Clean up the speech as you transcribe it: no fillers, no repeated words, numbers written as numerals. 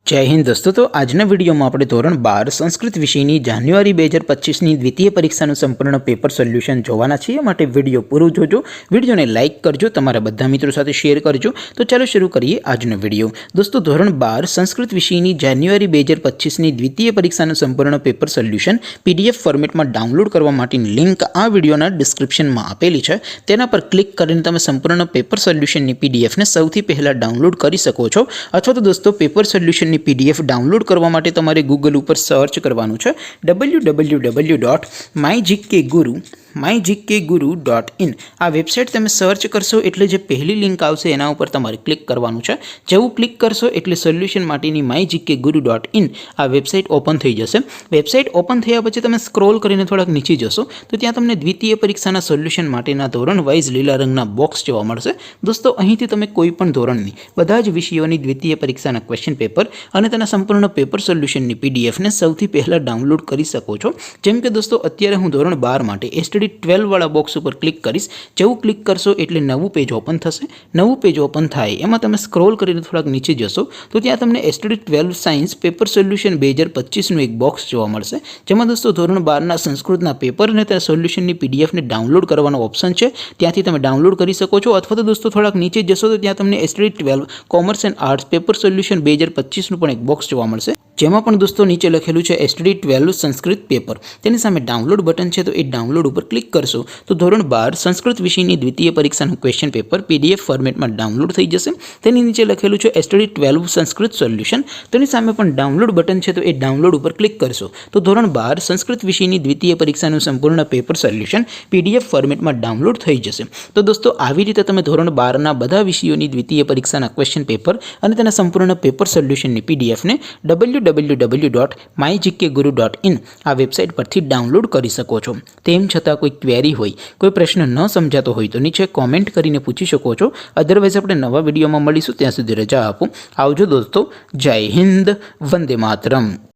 जय हिंद दोस्तों। तो आजना वीडियो में આપણે ધોરણ 12 સંસ્કૃત વિષયની જાન્યુઆરી 2025ની દ્વિતીય પરીક્ષાનું સંપૂર્ણ પેપર સોલ્યુશન જોવાના છીએ। માટે વિડિયો પૂરો જોજો, વિડિયોને લાઇક કરજો, તમારા બધા મિત્રો સાથે શેર કરજો। તો ચાલો શરૂ કરીએ આજનો વિડિયો। દોસ્તો ધોરણ 12 સંસ્કૃત વિષયની જાન્યુઆરી 2025ની દ્વિતીય પરીક્ષાનું સંપૂર્ણ પેપર સોલ્યુશન પીડીએફ ફોર્મેટમાં ડાઉનલોડ કરવા માટેની લિંક આ વિડિયોના ડિસ્ક્રિપ્શનમાં આપેલી છે। તેના પર ક્લિક કરીને તમે સંપૂર્ણ પેપર સોલ્યુશનની પીડીએફને સૌથી પહેલા ડાઉનલોડ કરી શકો છો। અથવા તો દોસ્તો પેપર સોલ્યુશન पीडीएफ डाउनलॉड करवा माटे तमारे गूगल पर सर्च करवानुं छे www.mygkguru.in आ वेबसाइट तमे सर्च करशो एटले जे पहली लिंक आवशे एना उपर तमारे क्लिक करवानुं छे। जेवुं क्लिक करशो एटले सोल्यूशन माटेनी mygkguru.in आ वेबसाइट ओपन थई जशे। वेबसाइट ओपन थया पछी तमे स्क्रॉल करीने थोड़ाक नीचे जशो तो त्यां तमने द्वितीय परीक्षाना सोल्यूशन माटेना धोरण वाइज लीला रंगना बॉक्स जोवा मळशे। दोस्तों અહીંથી તમે કોઈપણ ધોરણની બધા જ વિષયોની દ્વિતીય પરીક્ષાના ક્વેશ્ચન પેપર અને તેના સંપૂર્ણ પેપર સોલ્યુશનની પીડીએફને સૌથી પહેલા ડાઉનલોડ કરી શકો છો। જેમ કે દોસ્તો અત્યારે હું ધોરણ 12 માટે એસટીડી 12 વાળા બોક્સ ઉપર ક્લિક કરીશ। જેવું ક્લિક કરશો એટલે નવું પેજ ઓપન થશે। નવું પેજ ઓપન થાય એમાં તમે સ્ક્રોલ કરીને થોડાક નીચે જશો તો ત્યાં તમને એસટીડી 12 સાયન્સ પેપર સોલ્યુશન 2025નું એક બોક્સ જોવા મળશે। જેમાં દોસ્તો ધોરણ 12ના સંસ્કૃતના પેપર અને તેના સોલ્યુશનની પીડીએફને ડાઉનલોડ કરવાનો ઓપ્શન છે, ત્યાંથી તમે ડાઉનલોડ કરી શકો છો। અથવા તો દોસ્તો થોડાક નીચે જશો તો ત્યાં તમને STD 12 commerce and arts paper solution 2025નું પણ એક બોક્સ જોવા મળશે। જેમાં પણ દોસ્તો નીચે લખેલું છે એસટીડી 12 સંસ્કૃત પેપર, તેની સામે ડાઉનલોડ બટન છે, તો એ ડાઉનલોડ ઉપર ક્લિક કરશો તો ધોરણ 12 સંસ્કૃત વિષયની દ્વિતીય પરીક્ષાનું ક્વેશ્ચન પેપર પીડીએફ ફોર્મેટમાં ડાઉનલોડ થઈ જશે। તેની નીચે લખેલું છે એસટીડી 12 સંસ્કૃત સોલ્યુશન, તેની સામે પણ ડાઉનલોડ બટન છે, તો એ ડાઉનલોડ ઉપર ક્લિક કરશો તો ધોરણ 12 સંસ્કૃત વિષયની દ્વિતીય પરીક્ષાનું સંપૂર્ણ પેપર સોલ્યુશન પીડીએફ ફોર્મેટમાં ડાઉનલોડ થઈ જશે। તો દોસ્તો આવી રીતે તમે ધોરણ 12ના બધા વિષયોની દ્વિતીય પરીક્ષાના ક્વેશ્ચન પેપર અને તેના સંપૂર્ણ પેપર સોલ્યુશનની પીડીએફને www.mygkguru.in આ વેબસાઇટ પરથી ડાઉનલોડ કરી શકો છો। તેમ છતાં કોઈ ક્વેરી હોય, કોઈ પ્રશ્ન ન સમજાતો હોય તો નીચે કોમેન્ટ કરીને પૂછી શકો છો। અધરવાઇઝ આપણે નવા વિડીયોમાં મળીશું, ત્યાં સુધી રજા આપો। આવજો દોસ્તો, જય હિન્દ, વંદે માતરમ।